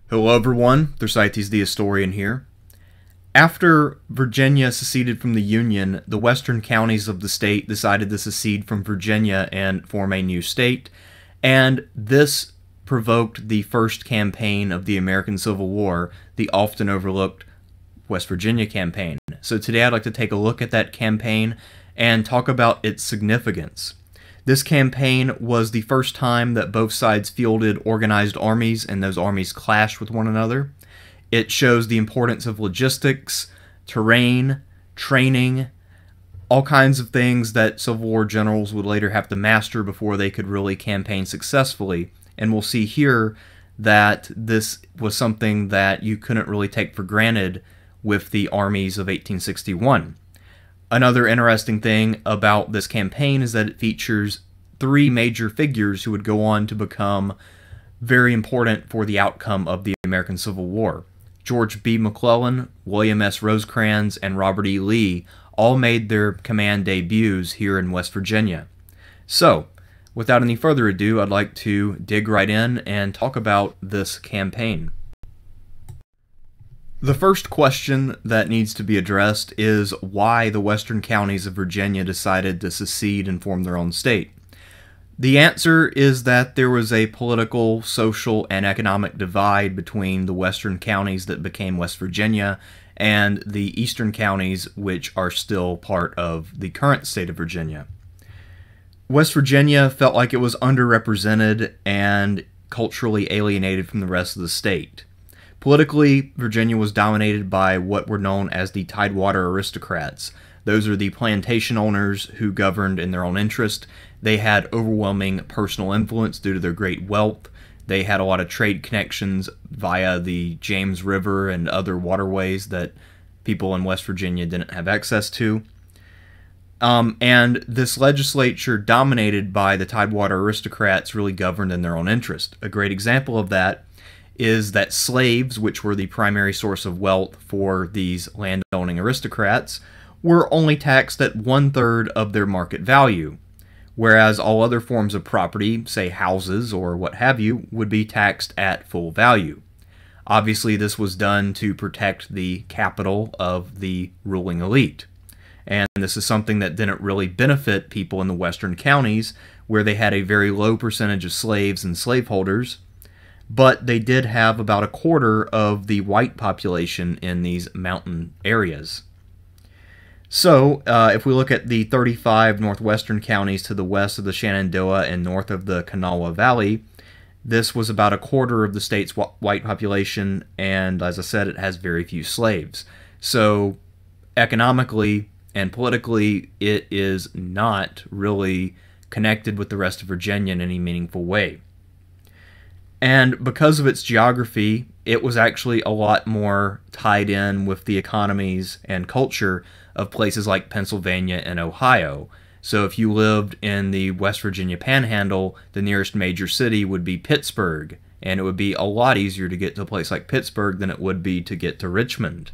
Hello everyone, Thersites the Historian here. After Virginia seceded from the Union, the western counties of the state decided to secede from Virginia and form a new state, and this provoked the first campaign of the American Civil War, the often overlooked West Virginia campaign. So today I'd like to take a look at that campaign and talk about its significance. This campaign was the first time that both sides fielded organized armies and those armies clashed with one another. It shows the importance of logistics, terrain, training, all kinds of things that Civil War generals would later have to master before they could really campaign successfully. And we'll see here that this was something that you couldn't really take for granted with the armies of 1861. Another interesting thing about this campaign is that it features three major figures who would go on to become very important for the outcome of the American Civil War. George B McClellan, William S Rosecrans, and Robert E Lee all made their command debuts here in West Virginia. So, without any further ado, I'd like to dig right in and talk about this campaign. The first question that needs to be addressed is why the western counties of Virginia decided to secede and form their own state. The answer is that there was a political, social, and economic divide between the western counties that became West Virginia and the eastern counties, which are still part of the current state of Virginia. West Virginia felt like it was underrepresented and culturally alienated from the rest of the state. Politically, Virginia was dominated by what were known as the Tidewater aristocrats. Those are the plantation owners who governed in their own interest. They had overwhelming personal influence due to their great wealth. They had a lot of trade connections via the James River and other waterways that people in West Virginia didn't have access to. And this legislature, dominated by the Tidewater aristocrats, really governed in their own interest. A great example of that is that slaves, which were the primary source of wealth for these landowning aristocrats, were only taxed at 1/3 of their market value, whereas all other forms of property, say houses or what have you, would be taxed at full value. Obviously, this was done to protect the capital of the ruling elite. And this is something that didn't really benefit people in the western counties, where they had a very low percentage of slaves and slaveholders, but they did have about a quarter of the white population in these mountain areas. So, if we look at the 35 northwestern counties to the west of the Shenandoah and north of the Kanawha Valley, this was about a quarter of the state's white population, and as I said, it has very few slaves. So, economically and politically, it is not really connected with the rest of Virginia in any meaningful way. And because of its geography, it was actually a lot more tied in with the economies and culture of places like Pennsylvania and Ohio. So if you lived in the West Virginia Panhandle, the nearest major city would be Pittsburgh, and it would be a lot easier to get to a place like Pittsburgh than it would be to get to Richmond.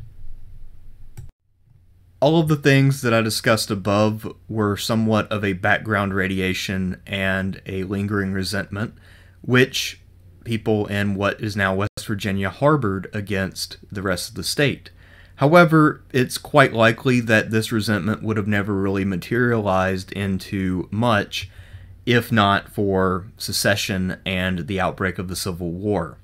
All of the things that I discussed above were somewhat of a background radiation and a lingering resentment, which people in what is now West Virginia harbored against the rest of the state. However, it's quite likely that this resentment would have never really materialized into much if not for secession and the outbreak of the Civil War.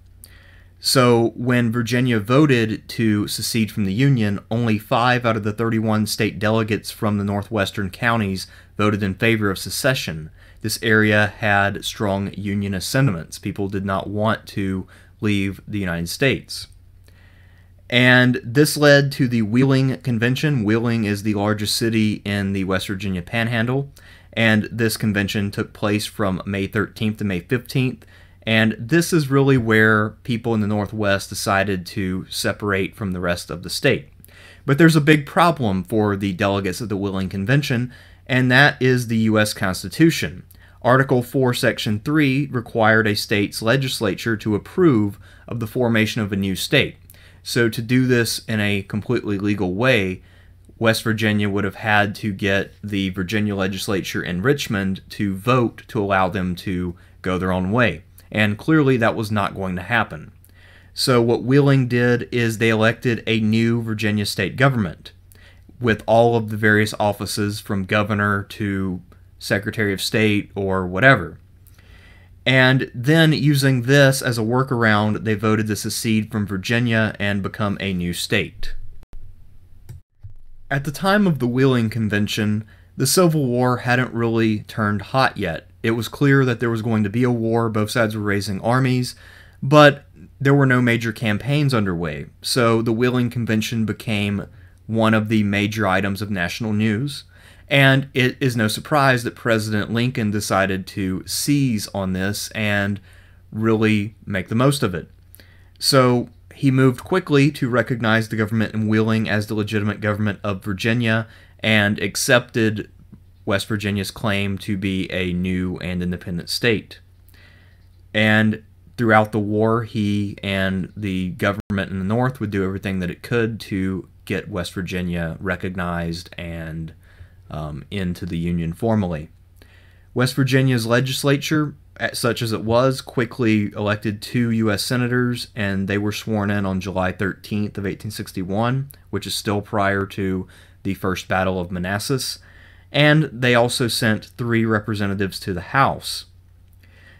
So when Virginia voted to secede from the Union, only 5 out of the 31 state delegates from the northwestern counties voted in favor of secession. This area had strong Unionist sentiments. People did not want to leave the United States. And this led to the Wheeling Convention. Wheeling is the largest city in the West Virginia Panhandle, and this convention took place from May 13th to May 15th, and this is really where people in the Northwest decided to separate from the rest of the state. But there's a big problem for the delegates of the Wheeling Convention, and that is the U.S. Constitution. Article 4, Section 3 required a state's legislature to approve of the formation of a new state. So to do this in a completely legal way, West Virginia would have had to get the Virginia legislature in Richmond to vote to allow them to go their own way. And clearly that was not going to happen. So what Wheeling did is they elected a new Virginia state government with all of the various offices from governor to secretary of state or whatever. And then, using this as a workaround, they voted to secede from Virginia and become a new state. At the time of the Wheeling Convention, the Civil War hadn't really turned hot yet. It was clear that there was going to be a war, both sides were raising armies, but there were no major campaigns underway, so the Wheeling Convention became one of the major items of national news. And it is no surprise that President Lincoln decided to seize on this and really make the most of it. So he moved quickly to recognize the government in Wheeling as the legitimate government of Virginia and accepted West Virginia's claim to be a new and independent state. And throughout the war, he and the government in the North would do everything that it could to get West Virginia recognized and into the Union formally. West Virginia's legislature, such as it was, quickly elected 2 U.S. senators, and they were sworn in on July 13th of 1861, which is still prior to the First Battle of Manassas, and they also sent 3 representatives to the House.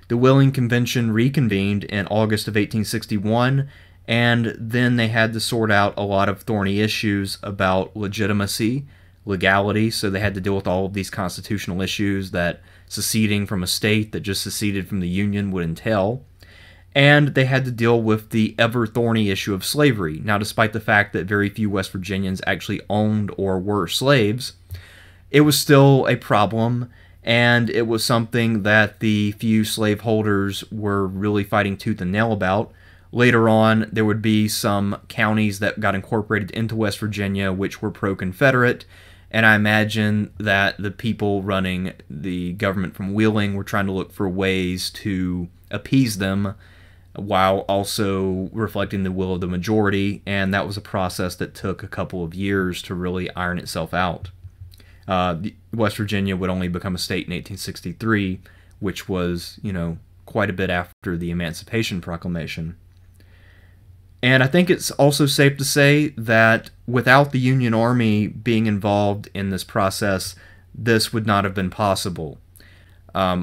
The Wheeling Convention reconvened in August of 1861, and then they had to sort out a lot of thorny issues about legitimacy, legality, so they had to deal with all of these constitutional issues that seceding from a state that just seceded from the Union would entail. And they had to deal with the ever-thorny issue of slavery. Now, despite the fact that very few West Virginians actually owned or were slaves, it was still a problem, and it was something that the few slaveholders were really fighting tooth and nail about. Later on, there would be some counties that got incorporated into West Virginia which were pro-Confederate, and I imagine that the people running the government from Wheeling were trying to look for ways to appease them while also reflecting the will of the majority, and that was a process that took a couple of years to really iron itself out. West Virginia would only become a state in 1863, which was, quite a bit after the Emancipation Proclamation. And I think it's also safe to say that without the Union Army being involved in this process, this would not have been possible.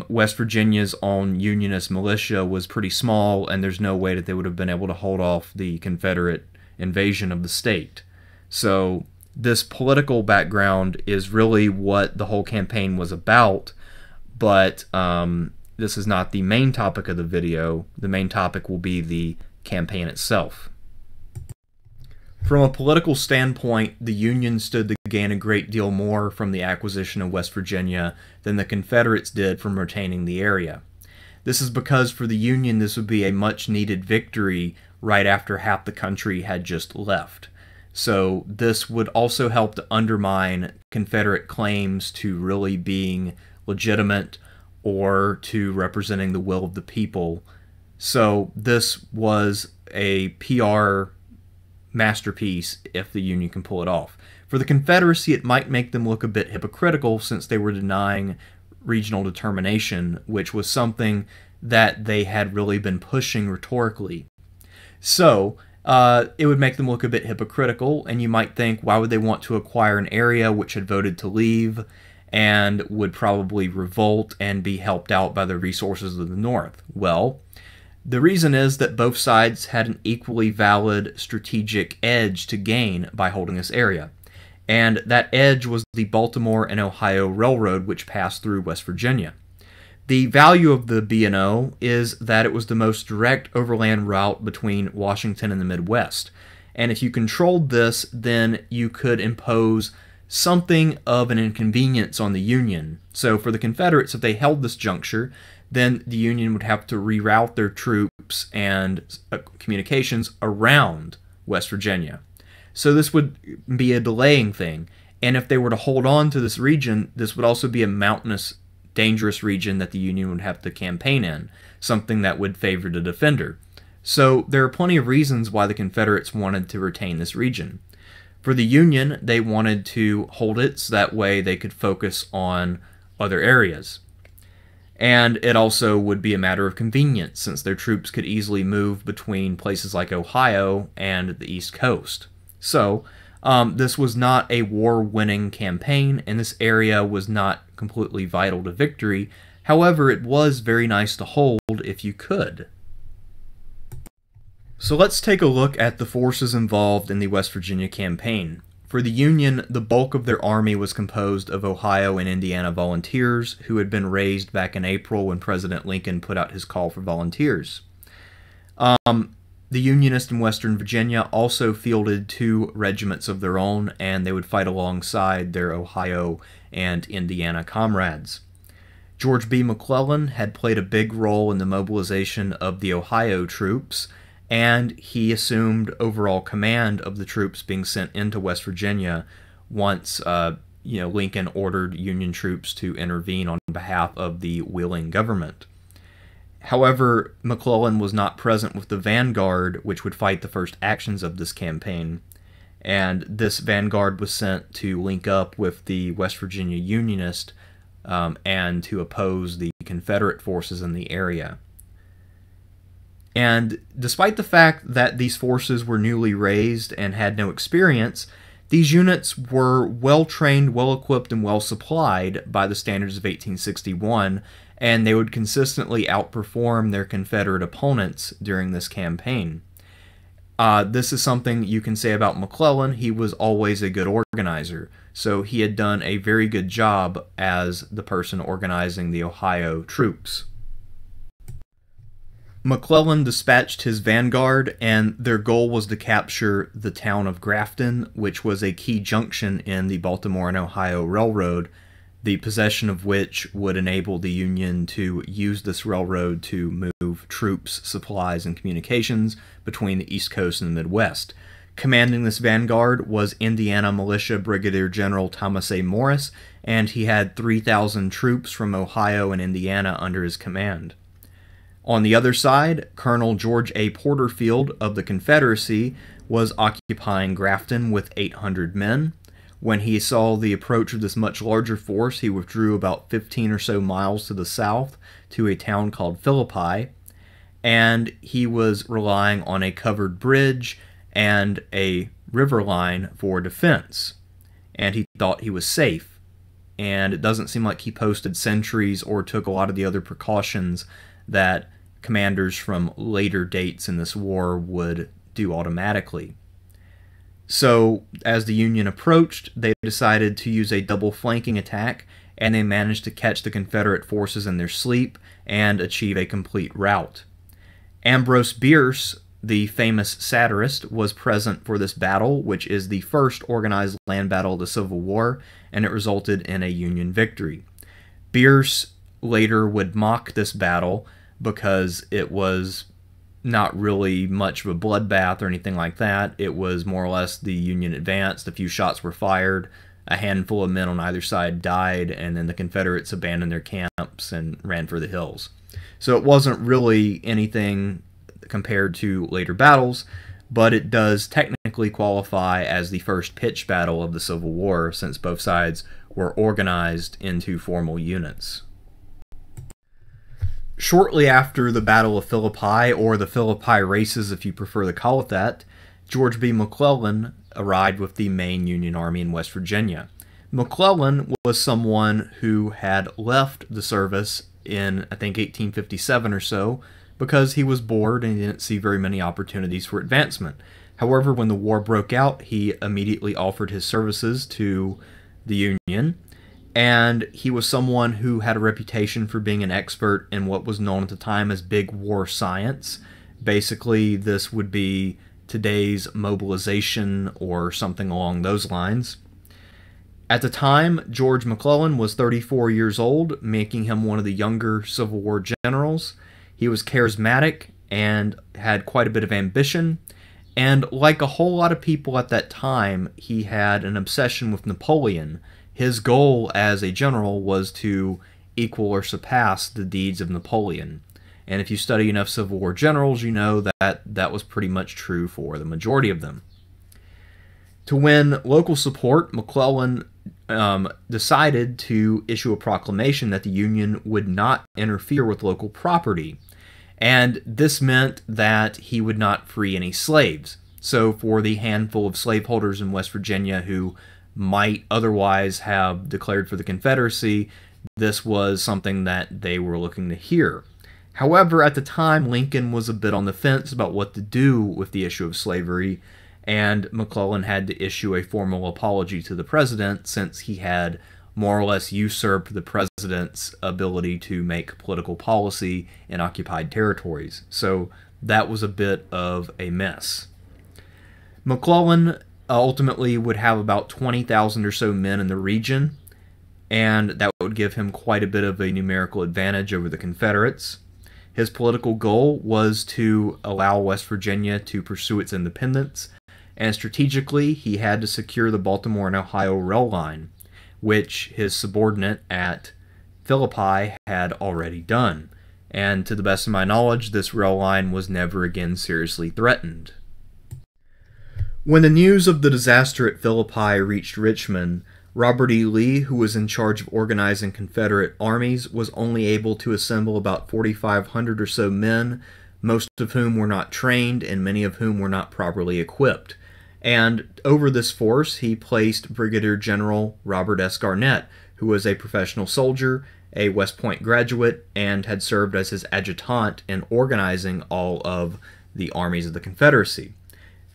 West Virginia's own Unionist militia was pretty small, and there's no way that they would have been able to hold off the Confederate invasion of the state. So this political background is really what the whole campaign was about, but this is not the main topic of the video. The main topic will be the campaign itself. From a political standpoint, the Union stood to gain a great deal more from the acquisition of West Virginia than the Confederates did from retaining the area. This is because for the Union this would be a much-needed victory right after half the country had just left. So this would also help to undermine Confederate claims to really being legitimate or to representing the will of the people. So this was a PR masterpiece if the Union can pull it off. For the Confederacy, it might make them look a bit hypocritical since they were denying regional determination, which was something that they had really been pushing rhetorically. So it would make them look a bit hypocritical, and you might think, why would they want to acquire an area which had voted to leave and would probably revolt and be helped out by the resources of the North? Well, the reason is that both sides had an equally valid strategic edge to gain by holding this area. And that edge was the Baltimore and Ohio Railroad, which passed through West Virginia. The value of the B&O is that it was the most direct overland route between Washington and the Midwest. And if you controlled this, then you could impose something of an inconvenience on the Union. So for the Confederates, if they held this juncture, then the Union would have to reroute their troops and communications around West Virginia. So this would be a delaying thing. And if they were to hold on to this region, this would also be a mountainous, dangerous region that the Union would have to campaign in, something that would favor the defender. So there are plenty of reasons why the Confederates wanted to retain this region. For the Union, they wanted to hold it so that way they could focus on other areas. And it also would be a matter of convenience, since their troops could easily move between places like Ohio and the East Coast. So, this was not a war-winning campaign, and this area was not completely vital to victory. However, it was very nice to hold if you could. So let's take a look at the forces involved in the West Virginia campaign. For the Union, the bulk of their army was composed of Ohio and Indiana volunteers who had been raised back in April when President Lincoln put out his call for volunteers. The Unionists in Western Virginia also fielded 2 regiments of their own, and they would fight alongside their Ohio and Indiana comrades. George B. McClellan had played a big role in the mobilization of the Ohio troops, and he assumed overall command of the troops being sent into West Virginia once Lincoln ordered Union troops to intervene on behalf of the Wheeling government. However, McClellan was not present with the vanguard, which would fight the first actions of this campaign, and this vanguard was sent to link up with the West Virginia Unionists and to oppose the Confederate forces in the area. And despite the fact that these forces were newly raised and had no experience, these units were well-trained, well-equipped, and well-supplied by the standards of 1861, and they would consistently outperform their Confederate opponents during this campaign. This is something you can say about McClellan. He was always a good organizer, so he had done a very good job as the person organizing the Ohio troops. McClellan dispatched his vanguard, and their goal was to capture the town of Grafton, which was a key junction in the Baltimore and Ohio Railroad, the possession of which would enable the Union to use this railroad to move troops, supplies, and communications between the East Coast and the Midwest. Commanding this vanguard was Indiana Militia Brigadier General Thomas A. Morris, and he had 3,000 troops from Ohio and Indiana under his command. On the other side, Colonel George A. Porterfield of the Confederacy was occupying Grafton with 800 men. When he saw the approach of this much larger force, he withdrew about 15 or so miles to the south to a town called Philippi, and he was relying on a covered bridge and a river line for defense, and he thought he was safe. And it doesn't seem like he posted sentries or took a lot of the other precautions that commanders from later dates in this war would do automatically. So, as the Union approached, they decided to use a double flanking attack, and they managed to catch the Confederate forces in their sleep and achieve a complete rout. Ambrose Bierce, the famous satirist, was present for this battle, which is the first organized land battle of the Civil War, and it resulted in a Union victory. Bierce later would mock this battle because it was not really much of a bloodbath or anything like that. It was more or less the Union advanced, a few shots were fired, a handful of men on either side died, and then the Confederates abandoned their camps and ran for the hills. So it wasn't really anything compared to later battles, but it does technically qualify as the first pitched battle of the Civil War, since both sides were organized into formal units. Shortly after the Battle of Philippi, or the Philippi Races if you prefer to call it that, George B. McClellan arrived with the main Union Army in West Virginia. McClellan was someone who had left the service in, I think, 1857 or so, because he was bored and he didn't see very many opportunities for advancement. However, when the war broke out, he immediately offered his services to the Union, and he was someone who had a reputation for being an expert in what was known at the time as big war science. Basically, this would be today's mobilization or something along those lines. At the time, George McClellan was 34 years old, making him one of the younger Civil War generals. He was charismatic and had quite a bit of ambition, and like a whole lot of people at that time, he had an obsession with Napoleon. His goal as a general was to equal or surpass the deeds of Napoleon. And if you study enough Civil War generals, you know that that was pretty much true for the majority of them. To win local support, McClellan decided to issue a proclamation that the Union would not interfere with local property. And this meant that he would not free any slaves. So for the handful of slaveholders in West Virginia who might otherwise have declared for the Confederacy, this was something that they were looking to hear. However, at the time, Lincoln was a bit on the fence about what to do with the issue of slavery, and McClellan had to issue a formal apology to the president since he had more or less usurped the president's ability to make political policy in occupied territories. So that was a bit of a mess. McClellan ultimately would have about 20,000 or so men in the region, and that would give him quite a bit of a numerical advantage over the Confederates. His political goal was to allow West Virginia to pursue its independence, and strategically he had to secure the Baltimore and Ohio rail line, which his subordinate at Philippi had already done. And to the best of my knowledge, this rail line was never again seriously threatened. When the news of the disaster at Philippi reached Richmond, Robert E. Lee, who was in charge of organizing Confederate armies, was only able to assemble about 4,500 or so men, most of whom were not trained and many of whom were not properly equipped. And over this force, he placed Brigadier General Robert S. Garnett, who was a professional soldier, a West Point graduate, and had served as his adjutant in organizing all of the armies of the Confederacy.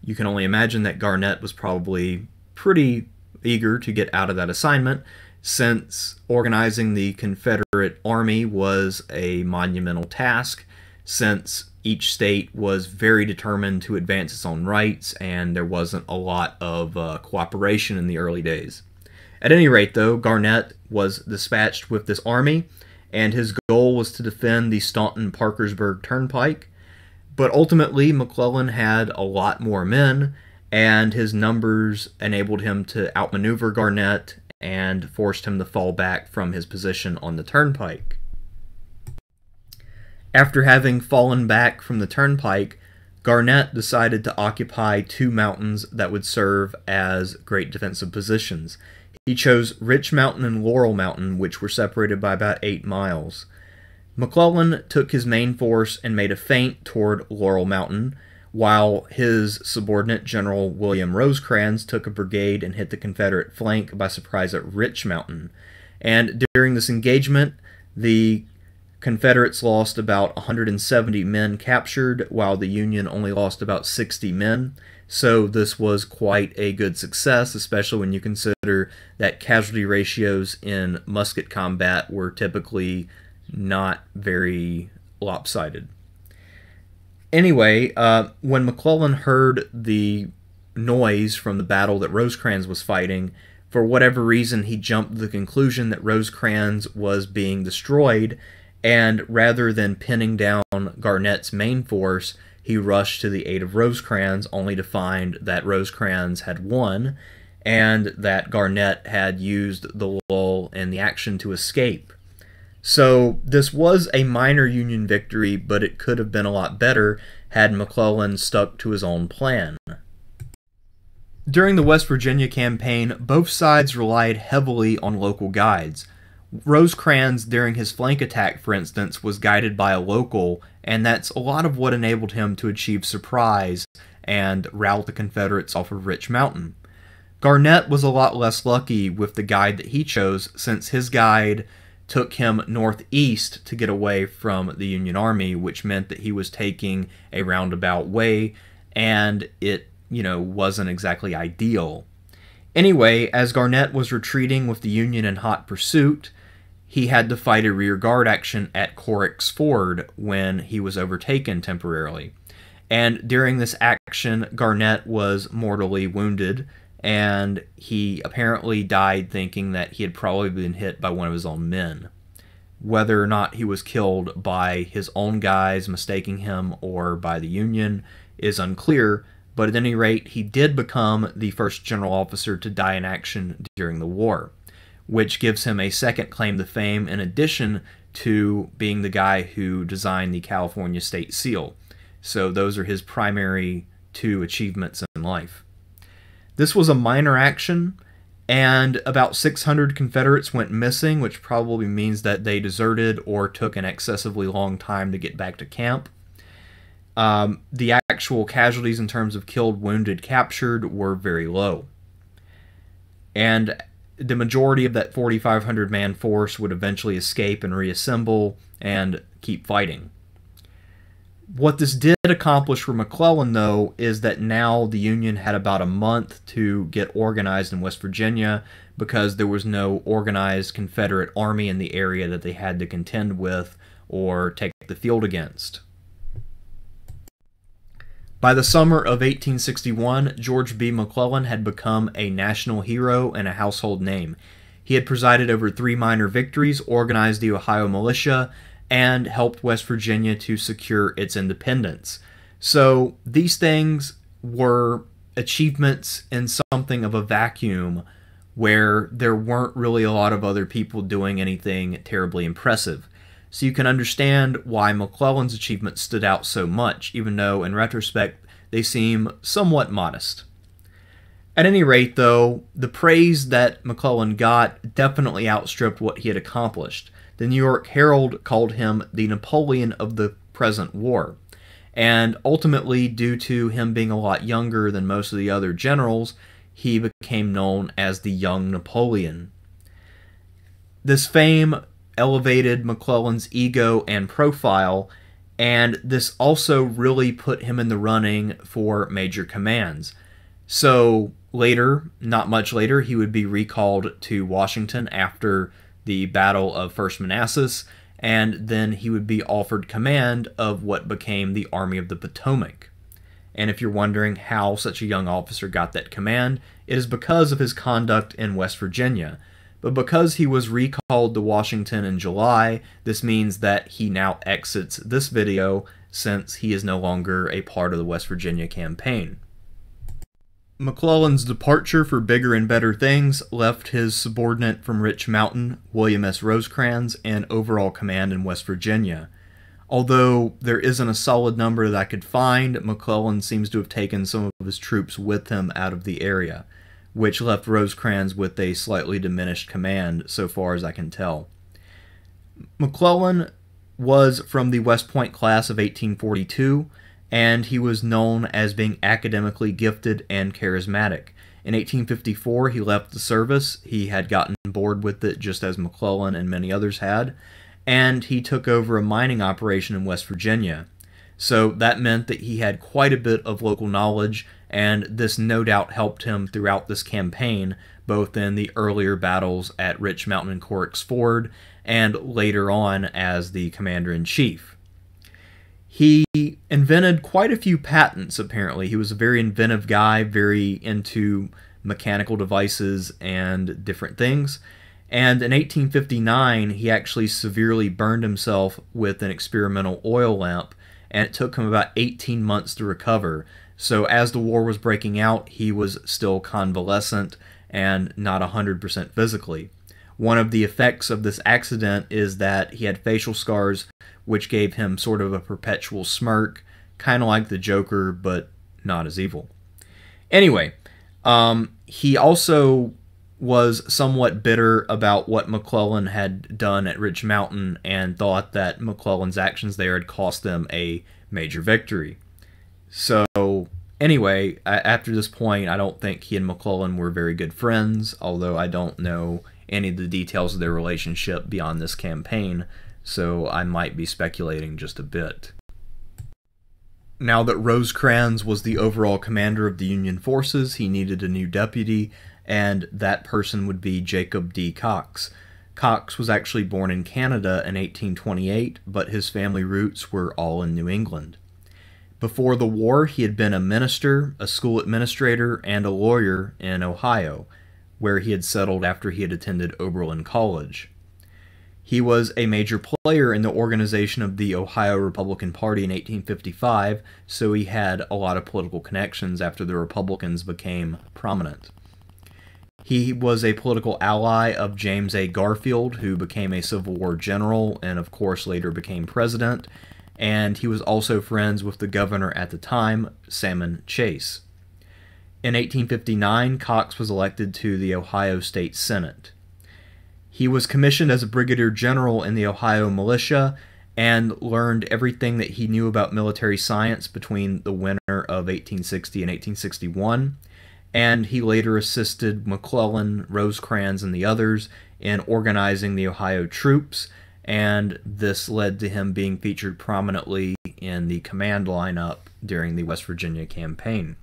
You can only imagine that Garnett was probably pretty eager to get out of that assignment, since organizing the Confederate Army was a monumental task, since each state was very determined to advance its own rights, and there wasn't a lot of cooperation in the early days. At any rate, though, Garnett was dispatched with this army, and his goal was to defend the Staunton-Parkersburg Turnpike. But ultimately, McClellan had a lot more men, and his numbers enabled him to outmaneuver Garnett and forced him to fall back from his position on the turnpike. After having fallen back from the turnpike, Garnett decided to occupy two mountains that would serve as great defensive positions. He chose Rich Mountain and Laurel Mountain, which were separated by about 8 miles. McClellan took his main force and made a feint toward Laurel Mountain, while his subordinate, General William Rosecrans, took a brigade and hit the Confederate flank by surprise at Rich Mountain. And during this engagement, the Confederates lost about 170 men captured, while the Union only lost about 60 men. So this was quite a good success, especially when you consider that casualty ratios in musket combat were typically not very lopsided. Anyway, when McClellan heard the noise from the battle that Rosecrans was fighting, for whatever reason he jumped to the conclusion that Rosecrans was being destroyed, and rather than pinning down Garnett's main force, he rushed to the aid of Rosecrans, only to find that Rosecrans had won, and that Garnett had used the lull in the action to escape. So this was a minor Union victory, but it could have been a lot better had McClellan stuck to his own plan. During the West Virginia campaign, both sides relied heavily on local guides. Rosecrans, during his flank attack, for instance, was guided by a local, and that's a lot of what enabled him to achieve surprise and rout the Confederates off of Rich Mountain. Garnett was a lot less lucky with the guide that he chose, since his guide took him northeast to get away from the Union Army, which meant that he was taking a roundabout way, and it, wasn't exactly ideal. Anyway, as Garnett was retreating with the Union in hot pursuit, he had to fight a rear guard action at Corrick's Ford when he was overtaken temporarily. And during this action, Garnett was mortally wounded, and he apparently died thinking that he had probably been hit by one of his own men. Whether or not he was killed by his own guys mistaking him or by the Union is unclear, but at any rate, he did become the first general officer to die in action during the war, which gives him a second claim to fame in addition to being the guy who designed the California State Seal. So those are his primary two achievements in life. This was a minor action, and about 600 Confederates went missing, which probably means that they deserted or took an excessively long time to get back to camp. The actual casualties in terms of killed, wounded, captured were very low. And the majority of that 4,500 man force would eventually escape and reassemble and keep fighting. What this did accomplish for McClellan, though, is that now the Union had about a month to get organized in West Virginia because there was no organized Confederate army in the area that they had to contend with or take the field against. By the summer of 1861, George B. McClellan had become a national hero and a household name. He had presided over 3 minor victories, organized the Ohio militia, and helped West Virginia to secure its independence. So these things were achievements in something of a vacuum where there weren't really a lot of other people doing anything terribly impressive. So you can understand why McClellan's achievements stood out so much, even though in retrospect they seem somewhat modest. At any rate, though, the praise that McClellan got definitely outstripped what he had accomplished. The New York Herald called him the Napoleon of the present war, and ultimately, due to him being a lot younger than most of the other generals, he became known as the Young Napoleon. This fame elevated McClellan's ego and profile, and this also really put him in the running for major commands. So later, not much later, he would be recalled to Washington after the Battle of First Manassas, and then he would be offered command of what became the Army of the Potomac. And if you're wondering how such a young officer got that command, it is because of his conduct in West Virginia. But because he was recalled to Washington in July, this means that he now exits this video since he is no longer a part of the West Virginia campaign. McClellan's departure for bigger and better things left his subordinate from Rich Mountain, William S. Rosecrans, in overall command in West Virginia. Although there isn't a solid number that I could find, McClellan seems to have taken some of his troops with him out of the area, which left Rosecrans with a slightly diminished command, so far as I can tell. McClellan was from the West Point class of 1842, and he was known as being academically gifted and charismatic. In 1854, he left the service. He had gotten bored with it, just as McClellan and many others had, and he took over a mining operation in West Virginia. So that meant that he had quite a bit of local knowledge, and this no doubt helped him throughout this campaign, both in the earlier battles at Rich Mountain and Corrick's Ford, and later on as the commander-in-chief. He invented quite a few patents, apparently. He was a very inventive guy, very into mechanical devices and different things. And in 1859, he actually severely burned himself with an experimental oil lamp, and it took him about 18 months to recover. So as the war was breaking out, he was still convalescent and not 100% physically. One of the effects of this accident is that he had facial scars, which gave him sort of a perpetual smirk, kind of like the Joker, but not as evil. Anyway, he also was somewhat bitter about what McClellan had done at Rich Mountain and thought that McClellan's actions there had cost them a major victory. So anyway, after this point, I don't think he and McClellan were very good friends, although I don't know any of the details of their relationship beyond this campaign, so I might be speculating just a bit. Now that Rosecrans was the overall commander of the Union forces, he needed a new deputy, and that person would be Jacob D. Cox. Cox was actually born in Canada in 1828, but his family roots were all in New England. Before the war, he had been a minister, a school administrator, and a lawyer in Ohio, where he had settled after he had attended Oberlin College. He was a major player in the organization of the Ohio Republican Party in 1855, so he had a lot of political connections after the Republicans became prominent. He was a political ally of James A. Garfield, who became a Civil War general and, of course, later became president, and he was also friends with the governor at the time, Salmon Chase. In 1859, Cox was elected to the Ohio State Senate. He was commissioned as a brigadier general in the Ohio militia and learned everything that he knew about military science between the winter of 1860 and 1861, and he later assisted McClellan, Rosecrans, and the others in organizing the Ohio troops, and this led to him being featured prominently in the command lineup during the West Virginia campaign.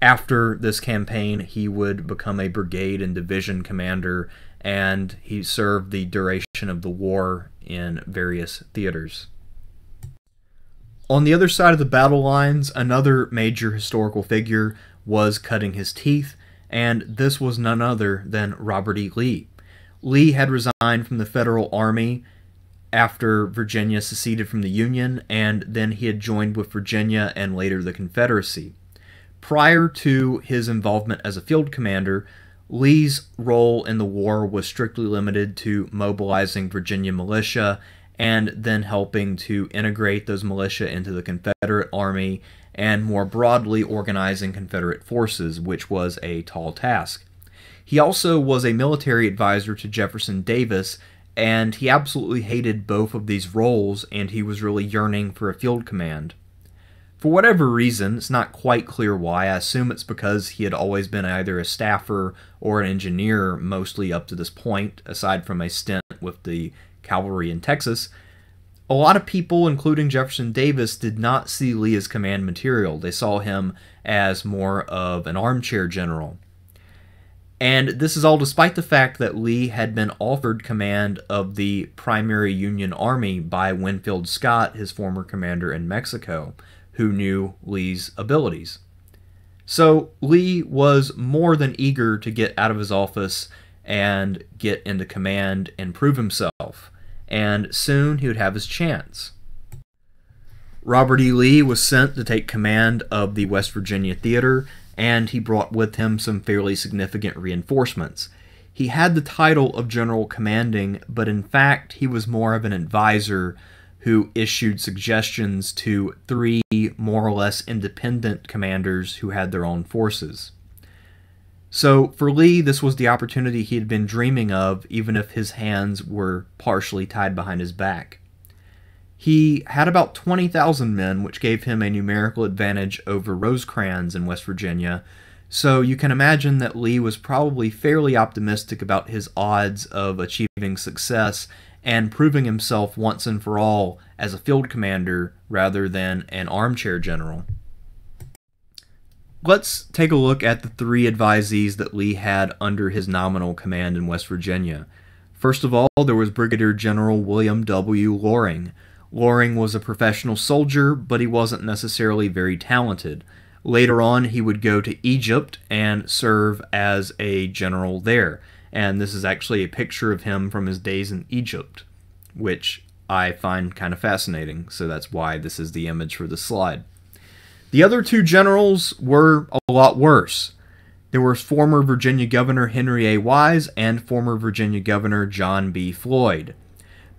After this campaign, he would become a brigade and division commander, and he served the duration of the war in various theaters. On the other side of the battle lines, another major historical figure was cutting his teeth, and this was none other than Robert E. Lee. Lee had resigned from the Federal Army after Virginia seceded from the Union, and then he had joined with Virginia and later the Confederacy. Prior to his involvement as a field commander, Lee's role in the war was strictly limited to mobilizing Virginia militia and then helping to integrate those militia into the Confederate Army and more broadly organizing Confederate forces, which was a tall task. He also was a military advisor to Jefferson Davis, and he absolutely hated both of these roles, and he was really yearning for a field command. For whatever reason, it's not quite clear why. I assume it's because he had always been either a staffer or an engineer mostly up to this point, aside from a stint with the cavalry in Texas. A lot of people, including Jefferson Davis, did not see Lee as command material. They saw him as more of an armchair general. And this is all despite the fact that Lee had been offered command of the primary Union Army by Winfield Scott, his former commander in Mexico, who knew Lee's abilities. So Lee was more than eager to get out of his office and get into command and prove himself, and soon he would have his chance. Robert E. Lee was sent to take command of the West Virginia theater, and he brought with him some fairly significant reinforcements. He had the title of general commanding, but in fact he was more of an advisor who issued suggestions to three more or less independent commanders who had their own forces. So for Lee, this was the opportunity he had been dreaming of, even if his hands were partially tied behind his back. He had about 20,000 men, which gave him a numerical advantage over Rosecrans in West Virginia, so you can imagine that Lee was probably fairly optimistic about his odds of achieving success and proving himself once and for all as a field commander rather than an armchair general. Let's take a look at the three advisees that Lee had under his nominal command in West Virginia. First of all, there was Brigadier General William W. Loring. Loring was a professional soldier, but he wasn't necessarily very talented. Later on, he would go to Egypt and serve as a general there. And this is actually a picture of him from his days in Egypt, which I find kind of fascinating, so that's why this is the image for this slide. The other two generals were a lot worse. There was former Virginia Governor Henry A. Wise and former Virginia Governor John B. Floyd.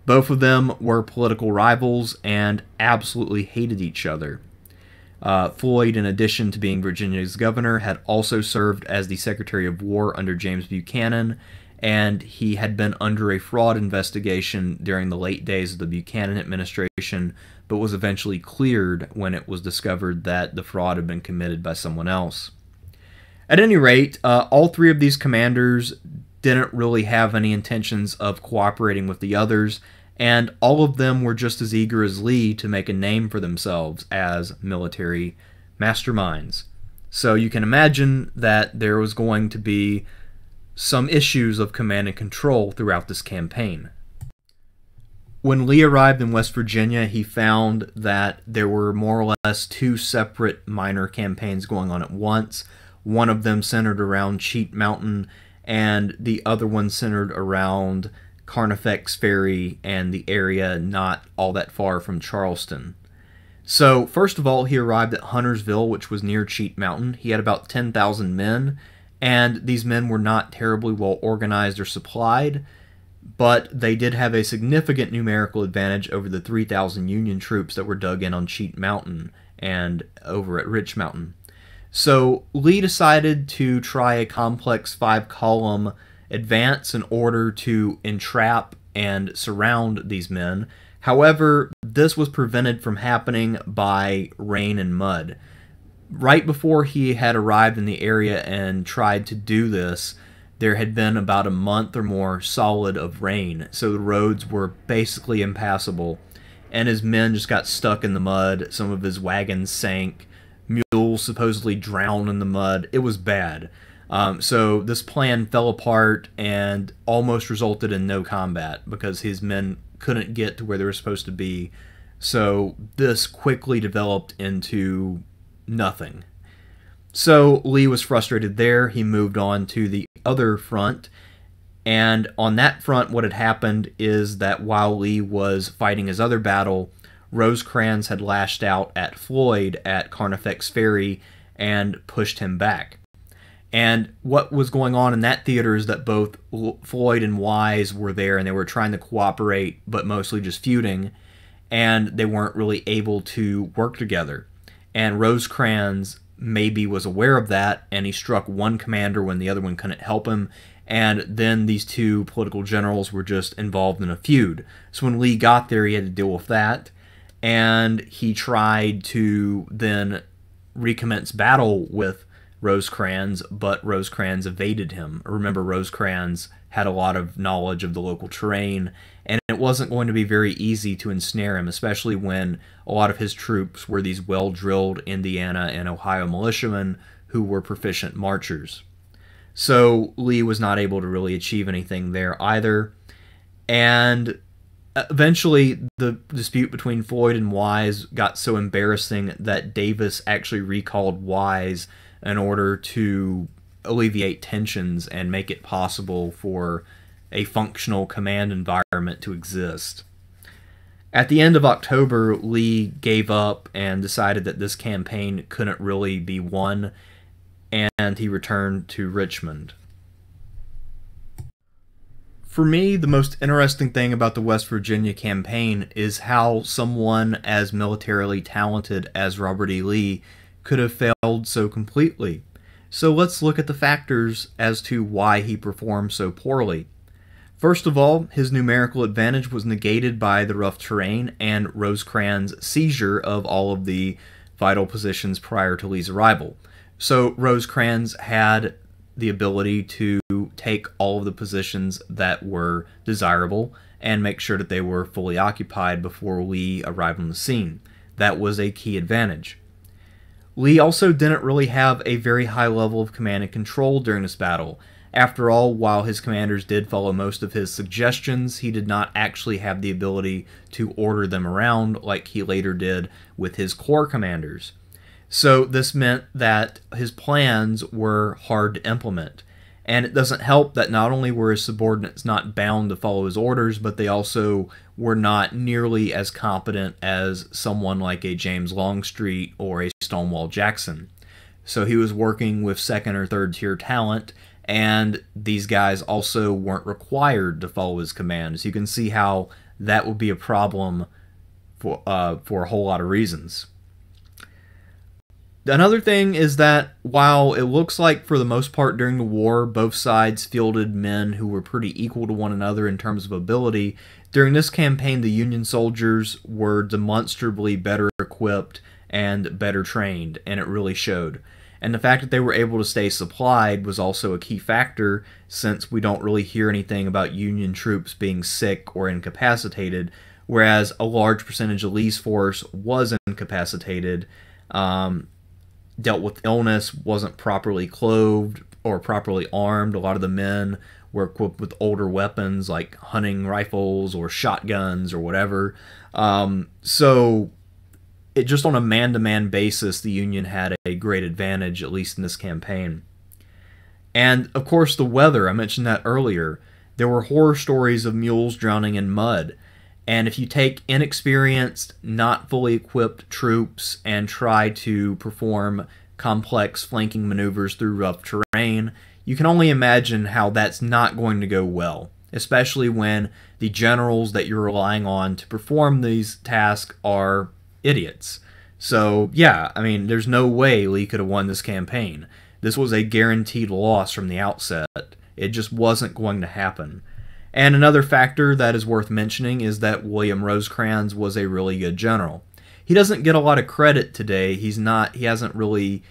Both of them were political rivals and absolutely hated each other. Floyd, in addition to being Virginia's governor, had also served as the Secretary of War under James Buchanan, and he had been under a fraud investigation during the late days of the Buchanan administration, but was eventually cleared when it was discovered that the fraud had been committed by someone else. At any rate, all three of these commanders didn't really have any intentions of cooperating with the others, and all of them were just as eager as Lee to make a name for themselves as military masterminds. So you can imagine that there was going to be some issues of command and control throughout this campaign. When Lee arrived in West Virginia, he found that there were more or less two separate minor campaigns going on at once. One of them centered around Cheat Mountain, and the other one centered around Carnifex Ferry and the area not all that far from Charleston. So, first of all, he arrived at Huntersville, which was near Cheat Mountain. He had about 10,000 men, and these men were not terribly well organized or supplied, but they did have a significant numerical advantage over the 3,000 Union troops that were dug in on Cheat Mountain and over at Rich Mountain. So Lee decided to try a complex 5-column advance in order to entrap and surround these men. However, this was prevented from happening by rain and mud. Right before he had arrived in the area and tried to do this, there had been about a month or more solid of rain, so the roads were basically impassable, and his men just got stuck in the mud. Some of his wagons sank, mules supposedly drowned in the mud. It was bad. So this plan fell apart and almost resulted in no combat because his men couldn't get to where they were supposed to be. So this quickly developed into nothing. So Lee was frustrated there. He moved on to the other front. And on that front, what had happened is that while Lee was fighting his other battle, Rosecrans had lashed out at Floyd at Carnifex Ferry and pushed him back. And what was going on in that theater is that both Floyd and Wise were there, and they were trying to cooperate, but mostly just feuding, and they weren't really able to work together. And Rosecrans maybe was aware of that, and he struck one commander when the other one couldn't help him, and then these two political generals were just involved in a feud. So when Lee got there, he had to deal with that, and he tried to then recommence battle with Rosecrans, but Rosecrans evaded him. Remember, Rosecrans had a lot of knowledge of the local terrain, and it wasn't going to be very easy to ensnare him, especially when a lot of his troops were these well-drilled Indiana and Ohio militiamen who were proficient marchers. So Lee was not able to really achieve anything there either, and eventually the dispute between Floyd and Wise got so embarrassing that Davis actually recalled Wise in order to alleviate tensions and make it possible for a functional command environment to exist. At the end of October, Lee gave up and decided that this campaign couldn't really be won, and he returned to Richmond. For me, the most interesting thing about the West Virginia campaign is how someone as militarily talented as Robert E. Lee could have failed so completely. So let's look at the factors as to why he performed so poorly. First of all, his numerical advantage was negated by the rough terrain and Rosecrans' seizure of all of the vital positions prior to Lee's arrival. So Rosecrans had the ability to take all of the positions that were desirable and make sure that they were fully occupied before Lee arrived on the scene. That was a key advantage. Lee also didn't really have a very high level of command and control during this battle. After all, while his commanders did follow most of his suggestions, he did not actually have the ability to order them around like he later did with his corps commanders. So this meant that his plans were hard to implement. And it doesn't help that not only were his subordinates not bound to follow his orders, but they also were not nearly as competent as someone like a James Longstreet or a Stonewall Jackson. So he was working with second or third tier talent, and these guys also weren't required to follow his commands. You can see how that would be a problem for a whole lot of reasons. Another thing is that while it looks like for the most part during the war both sides fielded men who were pretty equal to one another in terms of ability, during this campaign the Union soldiers were demonstrably better equipped and better trained, and it really showed. And the fact that they were able to stay supplied was also a key factor, since we don't really hear anything about Union troops being sick or incapacitated, whereas a large percentage of Lee's force was incapacitated, dealt with illness, wasn't properly clothed or properly armed. A lot of the men were equipped with older weapons like hunting rifles or shotguns or whatever. So it just on a man-to-man basis, the Union had a great advantage, at least in this campaign. And of course the weather, I mentioned that earlier. There were horror stories of mules drowning in mud. And if you take inexperienced, not fully equipped troops and try to perform complex flanking maneuvers through rough terrain, you can only imagine how that's not going to go well, especially when the generals that you're relying on to perform these tasks are idiots. So, yeah, I mean, there's no way Lee could have won this campaign. This was a guaranteed loss from the outset. It just wasn't going to happen. And another factor that is worth mentioning is that William Rosecrans was a really good general. He doesn't get a lot of credit today. He hasn't really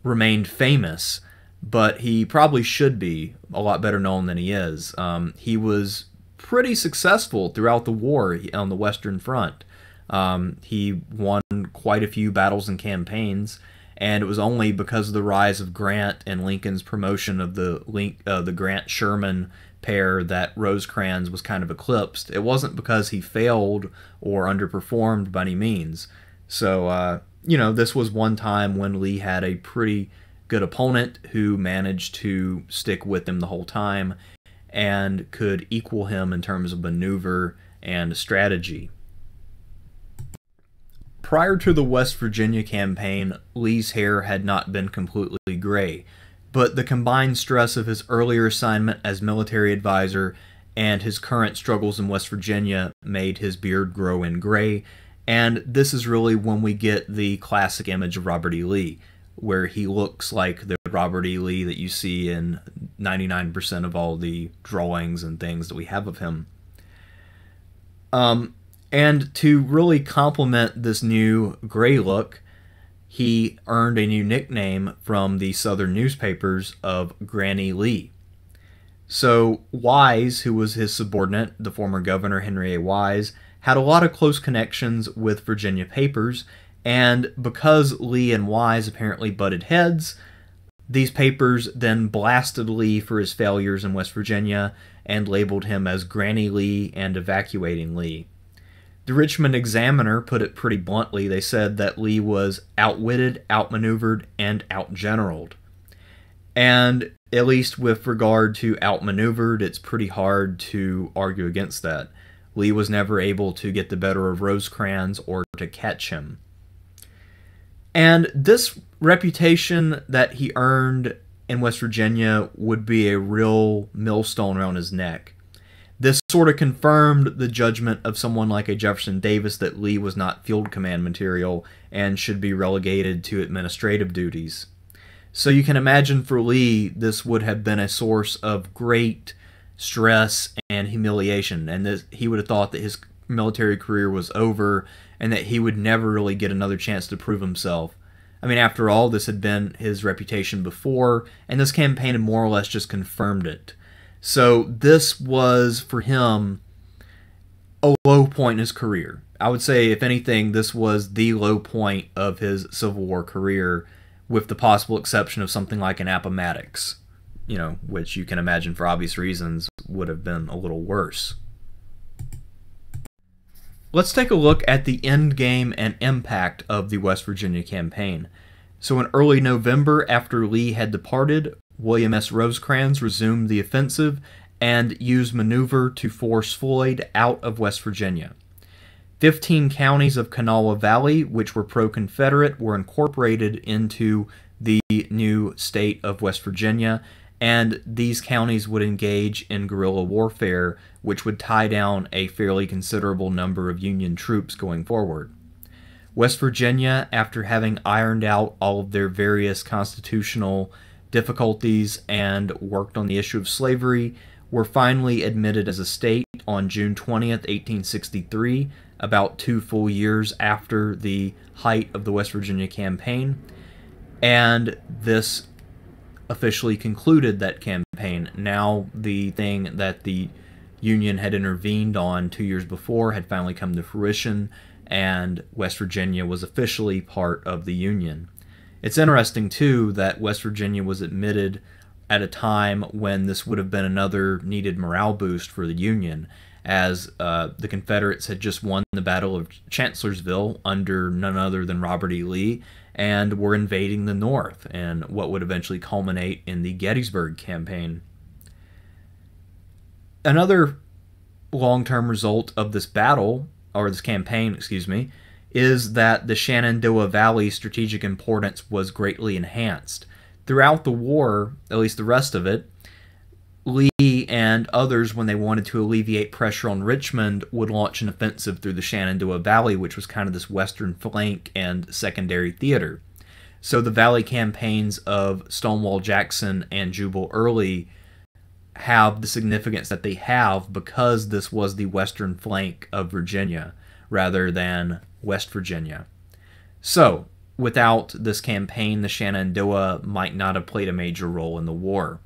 remained famous, but he probably should be a lot better known than he is. He was pretty successful throughout the war on the Western Front. He won quite a few battles and campaigns, and it was only because of the rise of Grant and Lincoln's promotion of the Grant-Sherman pair that Rosecrans was kind of eclipsed. It wasn't because he failed or underperformed by any means. So, this was one time when Lee had a pretty good opponent who managed to stick with him the whole time and could equal him in terms of maneuver and strategy. Prior to the West Virginia campaign, Lee's hair had not been completely gray, but the combined stress of his earlier assignment as military advisor and his current struggles in West Virginia made his beard grow in gray, and this is really when we get the classic image of Robert E. Lee, where he looks like the Robert E. Lee that you see in 99% of all the drawings and things that we have of him. And to really complement this new gray look, he earned a new nickname from the Southern newspapers of Granny Lee. So Wise, who was his subordinate, the former governor Henry A. Wise, had a lot of close connections with Virginia papers, and because Lee and Wise apparently butted heads, these papers then blasted Lee for his failures in West Virginia and labeled him as Granny Lee and Evacuating Lee. The Richmond Examiner put it pretty bluntly. They said that Lee was outwitted, outmaneuvered, and outgeneraled. And at least with regard to outmaneuvered, it's pretty hard to argue against that. Lee was never able to get the better of Rosecrans or to catch him. And this reputation that he earned in West Virginia would be a real millstone around his neck. This sort of confirmed the judgment of someone like a Jefferson Davis that Lee was not field command material and should be relegated to administrative duties. So you can imagine for Lee, this would have been a source of great stress and humiliation, and he would have thought that his military career was over and that he would never really get another chance to prove himself. I mean, after all, this had been his reputation before, and this campaign had more or less just confirmed it. So this was, for him, a low point in his career. I would say, if anything, this was the low point of his Civil War career, with the possible exception of something like an Appomattox, which you can imagine for obvious reasons would have been a little worse. Let's take a look at the end game and impact of the West Virginia campaign. So in early November, after Lee had departed, William S. Rosecrans resumed the offensive and used maneuver to force Floyd out of West Virginia. 15 counties of Kanawha Valley, which were pro-Confederate, were incorporated into the new state of West Virginia, and these counties would engage in guerrilla warfare, which would tie down a fairly considerable number of Union troops going forward. West Virginia, after having ironed out all of their various constitutional difficulties and worked on the issue of slavery, were finally admitted as a state on June 20th, 1863, about 2 full years after the height of the West Virginia campaign, and this officially concluded that campaign. Now the thing that the Union had intervened on 2 years before had finally come to fruition, and West Virginia was officially part of the Union. It's interesting, too, that West Virginia was admitted at a time when this would have been another needed morale boost for the Union, as the Confederates had just won the Battle of Chancellorsville under none other than Robert E. Lee, and were invading the North, and what would eventually culminate in the Gettysburg campaign. Another long-term result of this battle, or this campaign, is that the Shenandoah Valley strategic importance was greatly enhanced. Throughout the war, at least the rest of it, Lee and others, when they wanted to alleviate pressure on Richmond, would launch an offensive through the Shenandoah Valley, which was kind of this western flank and secondary theater. So the Valley campaigns of Stonewall Jackson and Jubal Early have the significance that they have because this was the western flank of Virginia rather than West Virginia. So, without this campaign, the Shenandoah might not have played a major role in the war.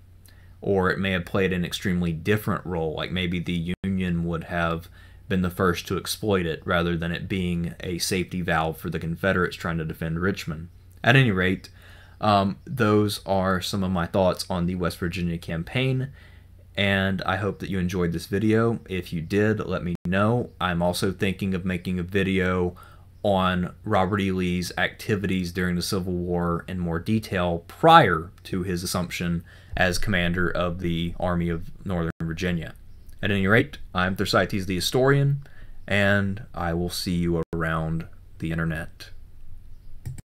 Or it may have played an extremely different role, like maybe the Union would have been the first to exploit it rather than it being a safety valve for the Confederates trying to defend Richmond. At any rate, those are some of my thoughts on the West Virginia campaign, and I hope that you enjoyed this video. If you did, let me know. I'm also thinking of making a video on Robert E. Lee's activities during the Civil War in more detail prior to his assumption as commander of the Army of Northern Virginia. At any rate, I'm Thersites the Historian, and I will see you around the internet.